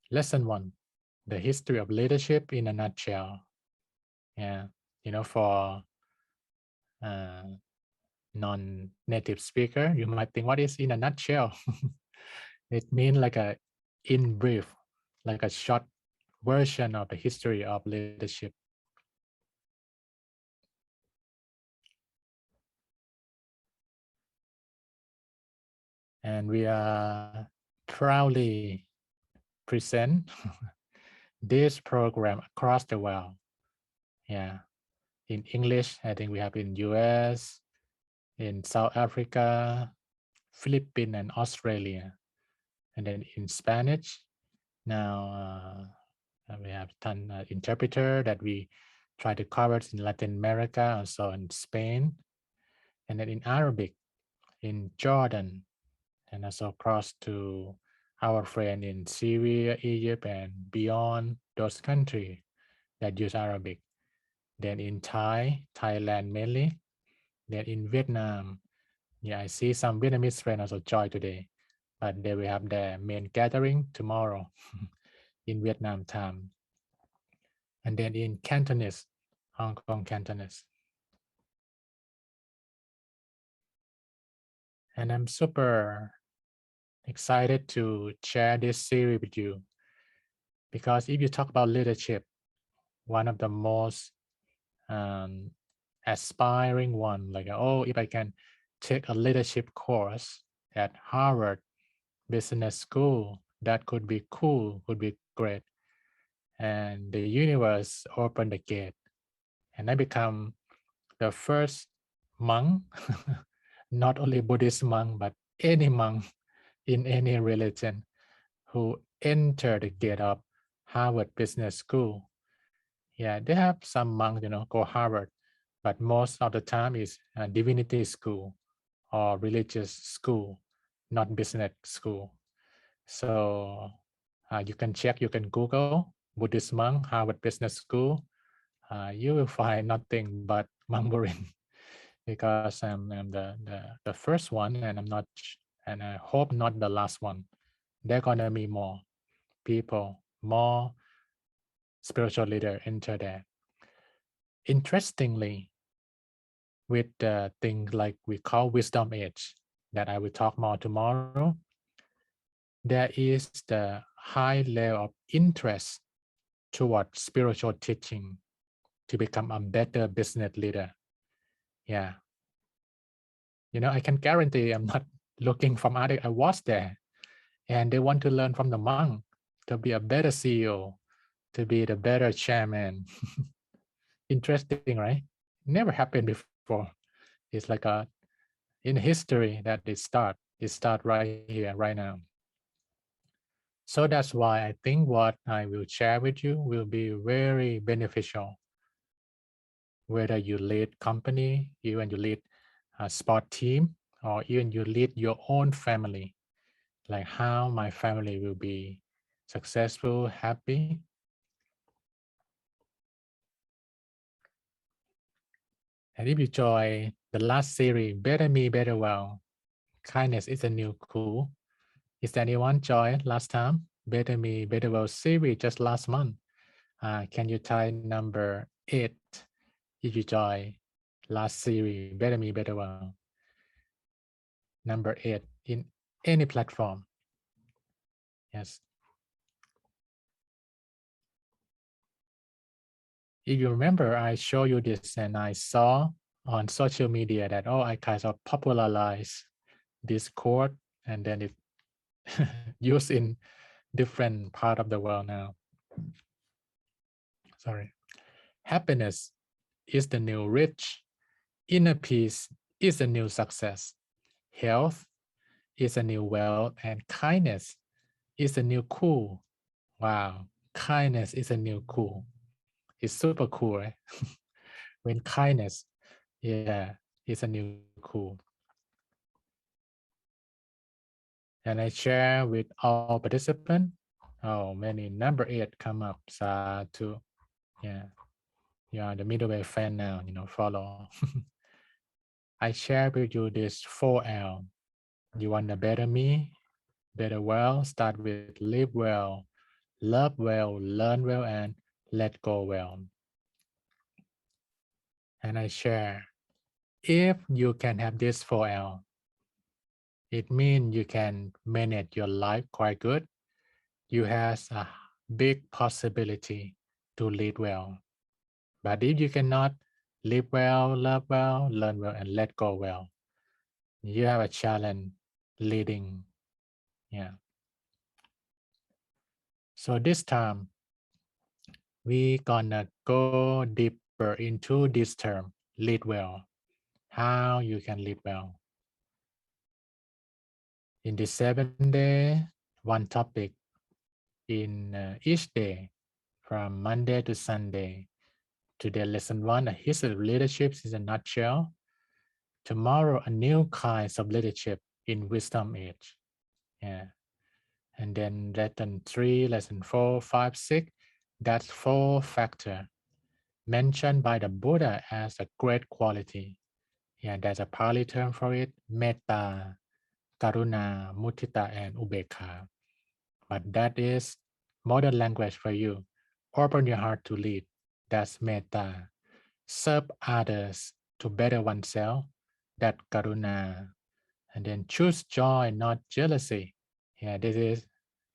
Lesson 1, the history of leadership in a nutshell. Yeah, for uh, non-native speaker, you might think, what is in a nutshell? It means like a in brief, like a short version of the history of leadership. And we are proudly present this program across the world. Yeah, in English, I think we have in US, in South Africa, Philippines, and Australia. And then in Spanish, now we have done interpreter that we try to cover in Latin America, also in Spain, and then in Arabic, in Jordan, and also across to our friend in Syria, Egypt, and beyond those countries that use Arabic. Then in Thailand mainly. Then in Vietnam, yeah, I see some Vietnamese friends also join today, but they will have their main gathering tomorrow in Vietnam time. And then in Cantonese, Hong Kong Cantonese. And I'm super excited to share this series with you because if you talk about leadership, one of the most um, aspiring one, like, oh, if I can take a leadership course at Harvard Business School, that could be cool, would be great. And the universe opened the gate, and I become the first monk, not only Buddhist monk, but any monk in any religion who enter the gate of Harvard Business School. Yeah, they have some monks, go Harvard, but most of the time is a divinity school or religious school, not business school. So you can check, you can Google Buddhist monk, Harvard Business School. You will find nothing but mumbling because I'm the first one, and I'm not, and I hope not the last one. There gonna be more people, more spiritual leader enter there. Interestingly, with things like we call wisdom age, that I will talk more tomorrow, there is the high level of interest toward spiritual teaching to become a better business leader. Yeah. I can guarantee I'm not looking from other. I was there, and they want to learn from the monk to be a better CEO, to be the better chairman. Interesting, right? Never happened before. It's like a in history that it start right here right now. So that's why I think what I will share with you will be very beneficial, whether you lead company, even you lead a sport team, or even you lead your own family, like how my family will be successful, happy. And if you join the last series, Better Me, Better Well, kindness is a new cool. Is there anyone joined last time? Better Me, Better Well series just last month. Can you type number 8 if you join last series, Better Me, Better Well? Number 8 in any platform. Yes. If you remember, I showed you this and I saw on social media that, oh, I kind of popularized this quote and then it used in different part of the world now. Sorry. Happiness is the new rich. Inner peace is a new success. Health is a new wealth, and kindness is a new cool. Wow. Kindness is a new cool. It's super cool, right? When kindness, yeah, is a new cool. And I share with all participants. Oh, many number 8 come up. Satu. Yeah. You are the middleweight fan now, follow. I share with you this 4L. You want a better me, better well, start with live well, love well, learn well, and let go well. And I share, if you can have this 4L, it means you can manage your life quite good. You have a big possibility to lead well. But if you cannot live well, love well, learn well, and let go well, you have a challenge leading. Yeah. So this time, we gonna go deeper into this term, lead well, how you can lead well. In the 7 day, one topic in each day from Monday to Sunday. Today, lesson 1, a history of leadership in a nutshell. Tomorrow, a new kind of leadership in wisdom age. Yeah. And then lesson 3, lesson 4, 5, 6, that's 4 factor mentioned by the Buddha as a great quality. Yeah, there's a Pali term for it, metta, karuna, mudita, and ubekha. But that is modern language for you. Open your heart to lead. That's metta. Serve others to better oneself. That karuna. And then choose joy, not jealousy. Yeah, this is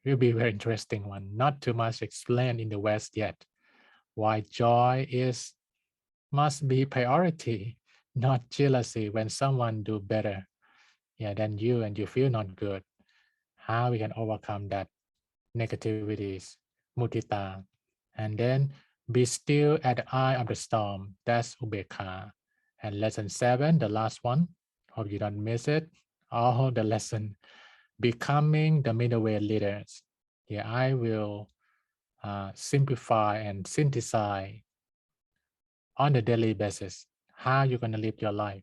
will be very interesting one. Not too much explained in the West yet. Why joy is must be priority, not jealousy when someone do better, yeah, than you and you feel not good. How we can overcome that negativities, mudita, and then be still at the eye of the storm. That's ubekha. And lesson 7, the last one. Hope you don't miss it. All the lesson, becoming the middle way leaders. Yeah, I will simplify and synthesize on a daily basis how you're going to live your life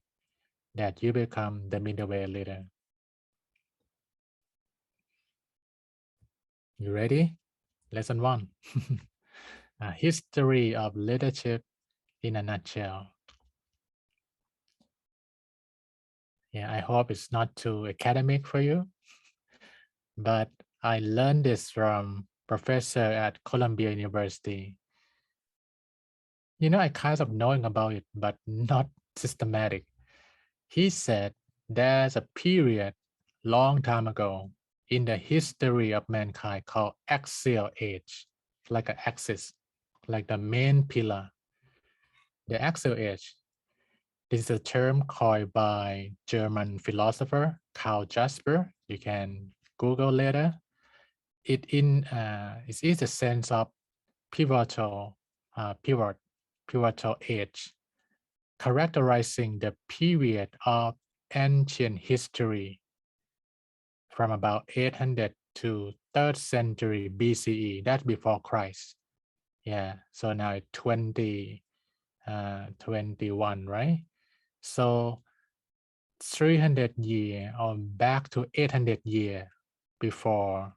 that you become the middle way leader. You ready? Lesson 1. A history of leadership in a nutshell. Yeah, I hope it's not too academic for you, but I learned this from professor at Columbia University. You know, I kind of knowing about it, but not systematic. He said there's a period long time ago in the history of mankind called Axial Age, like an axis, like the main pillar. The Axial Age. This is a term coined by German philosopher Karl Jasper. You can Google later. It is a sense of pivotal pivotal age, characterizing the period of ancient history from about 800 to 3rd century BCE. That's before Christ. Yeah. So now it's 2021, right? So 300 year or back to 800 year before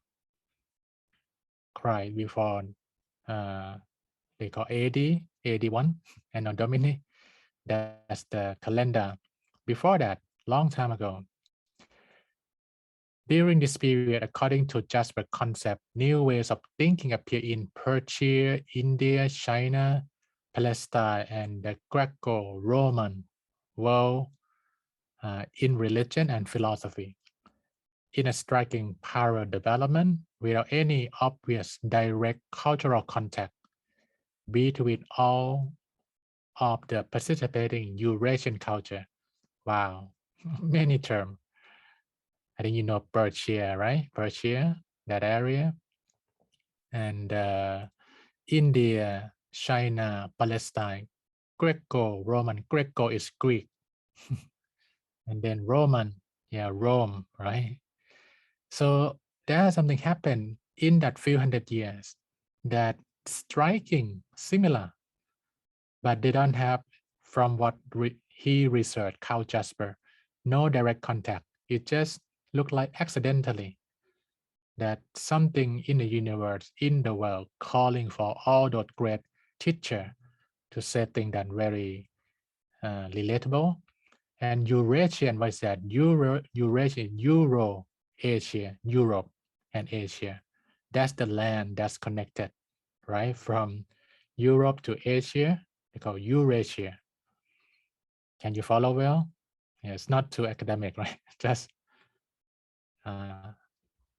Christ, before they call AD, AD1, and Domini. That's the calendar. Before that, long time ago. During this period, according to Jasper concept, new ways of thinking appear in Persia, India, China, Palestine, and the Greco-Roman world in religion and philosophy. In a striking parallel development without any obvious direct cultural contact between all of the participating Eurasian culture. Wow, many terms. I think you know Persia, right? Persia, that area. And India, China, Palestine, Greco-Roman. Greco is Greek. And then Roman, yeah, Rome, right? So there's something happened in that few hundred years that striking, similar, but they don't have, from what he researched, Carl Jasper, no direct contact. It just looked like accidentally that something in the universe, in the world, calling for all those great teacher to say things that very relatable. And Eurasian, what is that? Eurasian, Euro, Asia, Europe, and Asia. that's the land that's connected, right? From Europe to Asia, they call Eurasia. Can you follow well? Yeah, it's not too academic, right? Just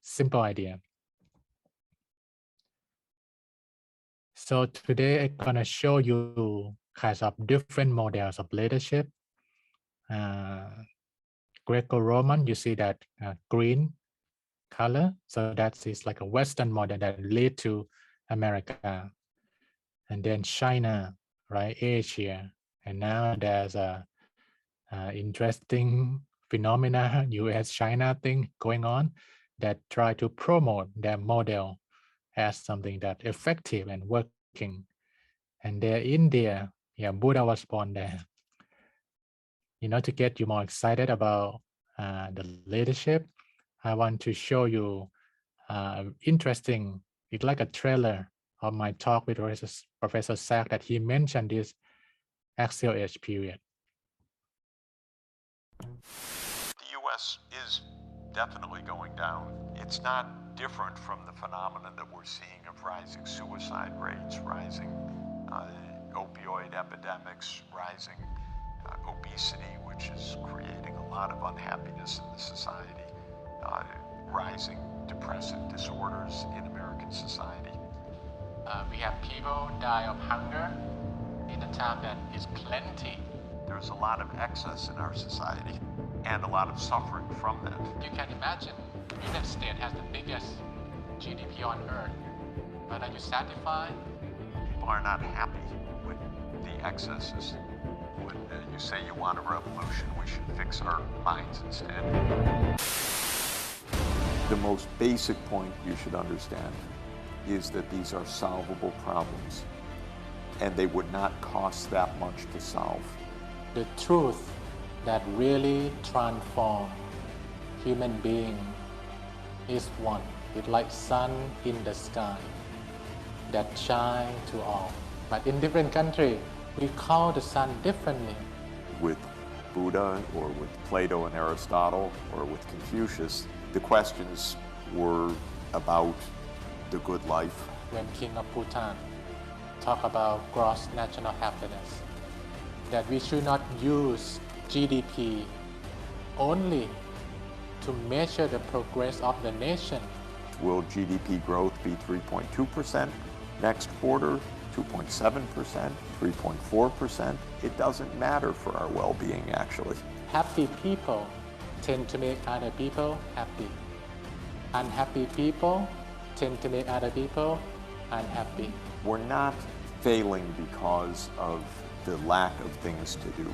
simple idea. So today I'm gonna show you kinds of different models of leadership. Greco-Roman, you see that green color. So that is like a Western model that lead to America. And then China, right? Asia. And now there's a interesting phenomena, US-China thing going on that try to promote their model as something that effective and working. And there India, yeah, Buddha was born there. To get you more excited about the leadership, I want to show you interesting, it's like a trailer of my talk with Professor Sack that he mentioned this axial age period. The U.S. is definitely going down. It's not different from the phenomenon that we're seeing of rising suicide rates, rising opioid epidemics, rising obesity, which is creating a lot of unhappiness in the society, rising depressive disorders in American society. We have people die of hunger in a time that is plenty. There's a lot of excess in our society and a lot of suffering from that. You can imagine, the United States has the biggest GDP on earth, but are you satisfied? People are not happy with the excesses. When you say you want a revolution, we should fix our minds instead. The most basic point you should understand is that these are solvable problems, and they would not cost that much to solve. The truth that really transforms human being is one. It's like sun in the sky that shine to all. But in different countries, we call the sun differently. With Buddha or with Plato and Aristotle or with Confucius, the questions were about the good life. When King of Bhutan talk about gross national happiness, that we should not use GDP only to measure the progress of the nation. Will GDP growth be 3.2% next quarter, 2.7%, 3.4%? It doesn't matter for our well-being, actually. Happy people tend to make other people happy. Unhappy people tend to make other people unhappy. We're not failing because of the lack of things to do.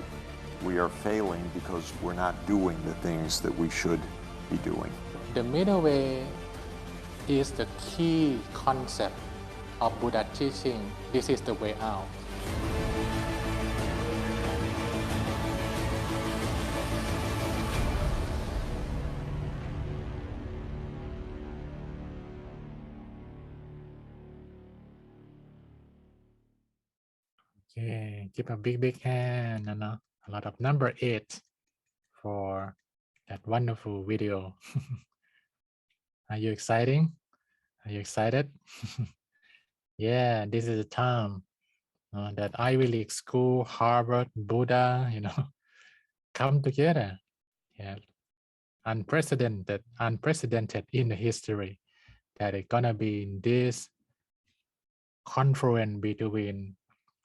We are failing because we're not doing the things that we should be doing. The middle way is the key concept of Buddha teaching. This is the way out. Okay, give a big hand and a lot of number 8 for that wonderful video. Are you exciting? Are you excited? Yeah, this is the time that Ivy League school, Harvard, Buddha, come together. Yeah, unprecedented in the history that it's gonna be in this confluence between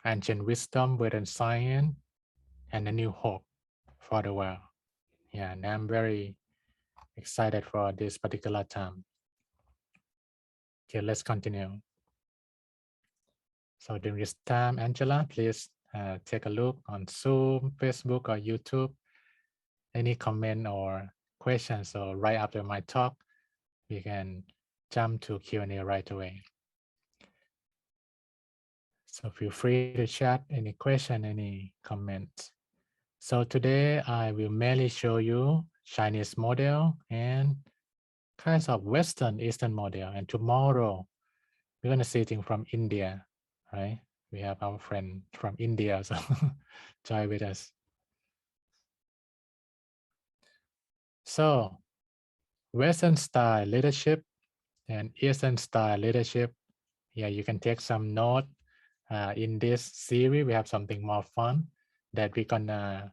ancient wisdom, Western science, and a new hope for the world. Yeah, and I'm very excited for this particular time. Okay, let's continue. So during this time, Angela, please take a look on Zoom, Facebook, or YouTube. Any comment or questions, so right after my talk, we can jump to Q&A right away. So feel free to chat any question, any comment. So today I will mainly show you Chinese model and kinds of Western Eastern model. And tomorrow we're gonna see things from India, right? We have our friend from India, so join with us. So Western style leadership and Eastern style leadership. Yeah, you can take some note. In this series, we have something more fun that we're gonna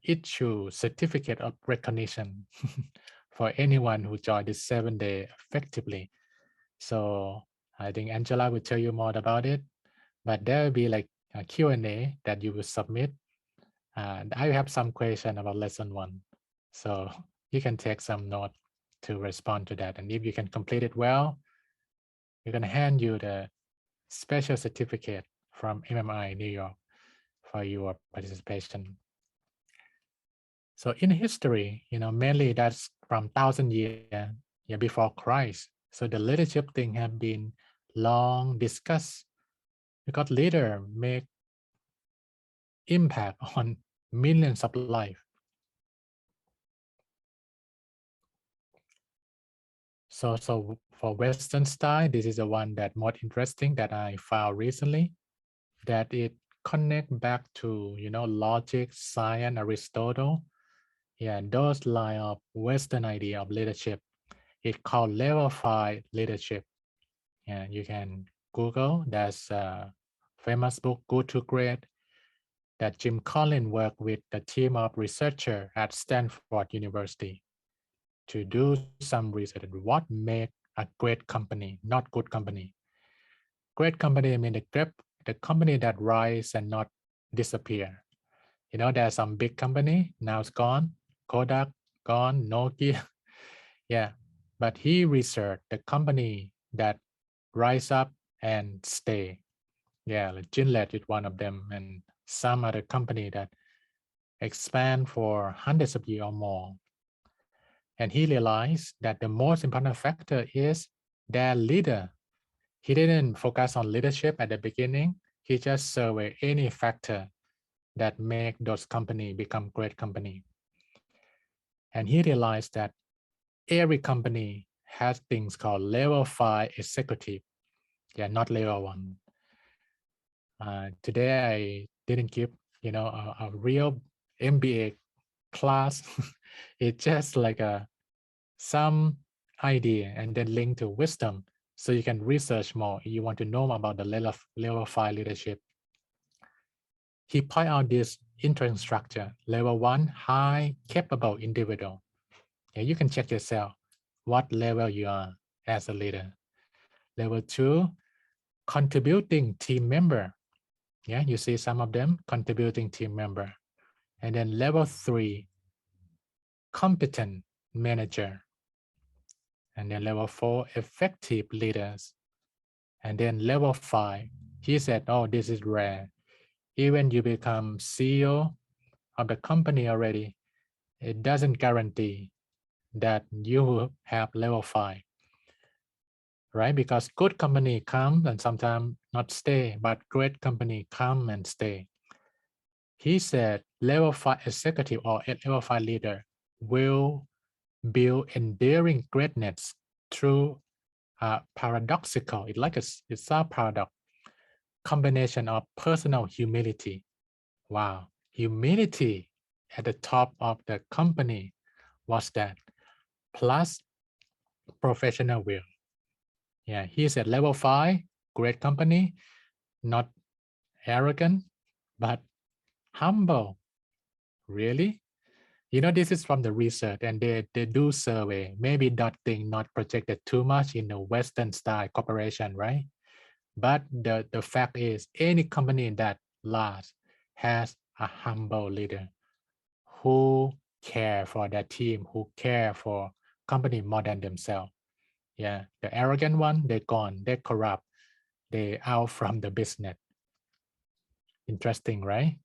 issue certificate of recognition for anyone who joined this 7 day effectively. So I think Angela will tell you more about it, but there will be like a Q&A that you will submit. I have some question about lesson one. So you can take some note to respond to that. And if you can complete it well, we're gonna hand you the special certificate from MMI New York for your participation. So in history, mainly that's from 1,000 years before Christ. So the leadership thing have been long discussed because leader make impact on millions of life. So for Western style, this is the one that more interesting that I found recently, that it connect back to logic, science, Aristotle. Yeah, those line of Western idea of leadership. It called level 5 leadership. Yeah, you can Google. There's a famous book, Good to Great, that Jim Collins worked with the team of researchers at Stanford University to do some research on what make a great company, not good company. Great company, I mean the company that rise and not disappear. There's some big company, now it's gone, Kodak, gone, Nokia. Yeah, but he researched the company that rise up and stay. Yeah, like Gillette is one of them, and some other company that expand for hundreds of years or more. And he realized that the most important factor is their leader. He didn't focus on leadership at the beginning. He just surveyed any factor that make those company become great company. And he realized that every company has things called level 5 executive. Yeah, not level 1. Today I didn't give a real MBA class. It's just like some idea and then link to wisdom, so you can research more if you want to know about the level 5 leadership. He point out this interesting structure. Level 1, high capable individual. Yeah, you can check yourself what level you are as a leader. Level 2, contributing team member. Yeah, you see some of them, contributing team member. And then level 3, competent manager. And then level 4, effective leaders. And then level 5, he said, oh, this is rare. Even you become CEO of the company already, it doesn't guarantee that you will have level 5, right? Because good company come and sometimes not stay, but great company come and stay. He said level 5 executive or level 5 leader will build enduring greatness through paradoxical, it's a paradox, combination of personal humility. Wow, humility at the top of the company was that, plus professional will. Yeah, he's at level 5, great company, not arrogant, but humble. Really? This is from the research, and they do survey. Maybe that thing not projected too much in the Western style corporation, right? But the fact is, any company that lasts has a humble leader who care for their team, who care for company more than themselves. Yeah, the arrogant one, they're gone, they're corrupt, they out from the business. Interesting, right?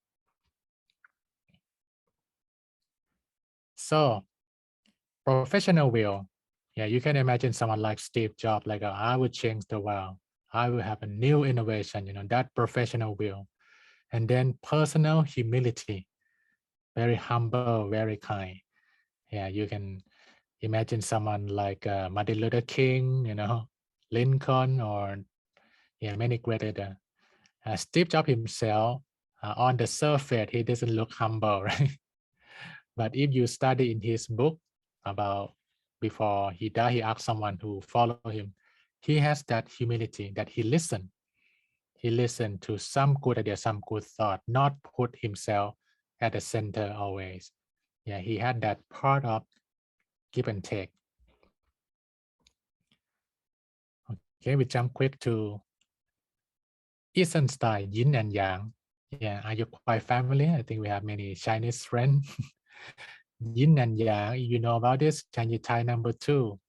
So professional will. Yeah, you can imagine someone like Steve Jobs, like I would change the world. I will have a new innovation, that professional will. And then personal humility, very humble, very kind. Yeah, you can imagine someone like Martin Luther King, Lincoln, or many great leaders. Steve Jobs himself, on the surface, he doesn't look humble, right? But if you study in his book about before he died, he asked someone who follow him. He has that humility that he listened. He listened to some good idea, some good thought, not put himself at the center always. Yeah, he had that part of give and take. Okay, we jump quick to Eastern style, Yin and Yang. Yeah, are you quite familiar? I think we have many Chinese friends. Yin and Yang, you know about this? Chinese Thai number 2,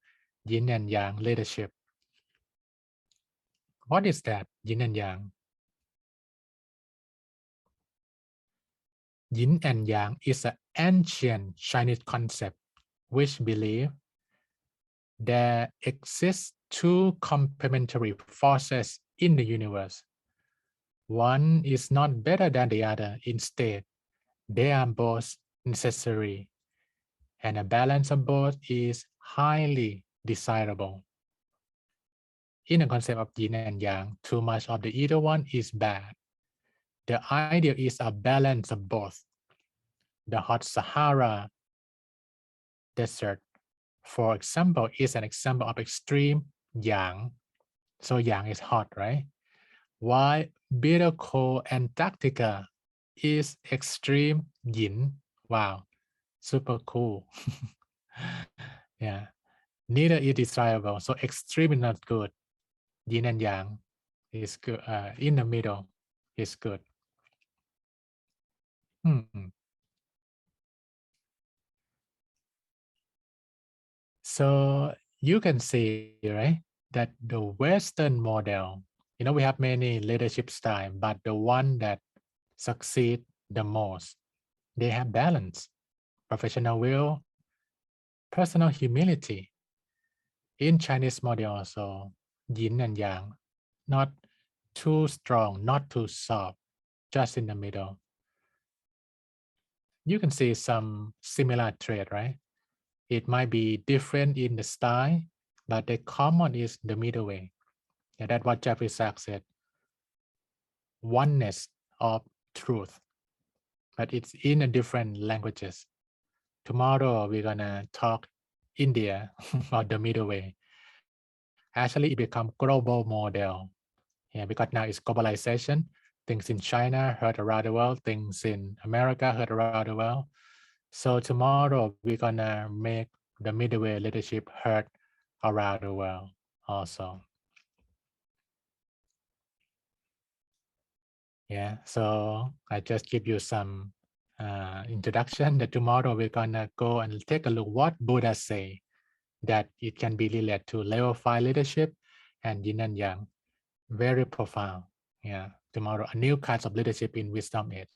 Yin and Yang leadership. What is that, Yin and Yang? Yin and Yang is an ancient Chinese concept which believe there exist two complementary forces in the universe. One is not better than the other. Instead, they are both necessary, and a balance of both is highly desirable. In the concept of yin and yang, too much of the either one is bad. The idea is a balance of both. The hot Sahara desert, for example, is an example of extreme yang. So yang is hot, right? While bitter cold Antarctica is extreme yin. Wow, super cool. Yeah, neither is desirable. So extreme is not good. Yin and yang is good. In the middle is good. Hmm. So you can see, right, that the Western model, we have many leadership style, but the one that succeed the most, they have balance, professional will, personal humility. In Chinese model also, yin and yang, not too strong, not too soft, just in the middle. You can see some similar trait, right? It might be different in the style, but the common is the middle way. Yeah, that's what Jeffrey Sachs said. Oneness of truth, but it's in a different languages. Tomorrow we're gonna talk India or the middle way. Actually, it become global model. Yeah, because now it's globalization. Things in China heard around the world. Things in America heard around the world. So tomorrow we're gonna make the middle way leadership heard around the world also. Yeah, so I just give you some introduction that tomorrow we're gonna go and take a look what Buddha say that it can be related to level 5 leadership and yin and yang. Very profound. Yeah, tomorrow a new kinds of leadership in wisdom age.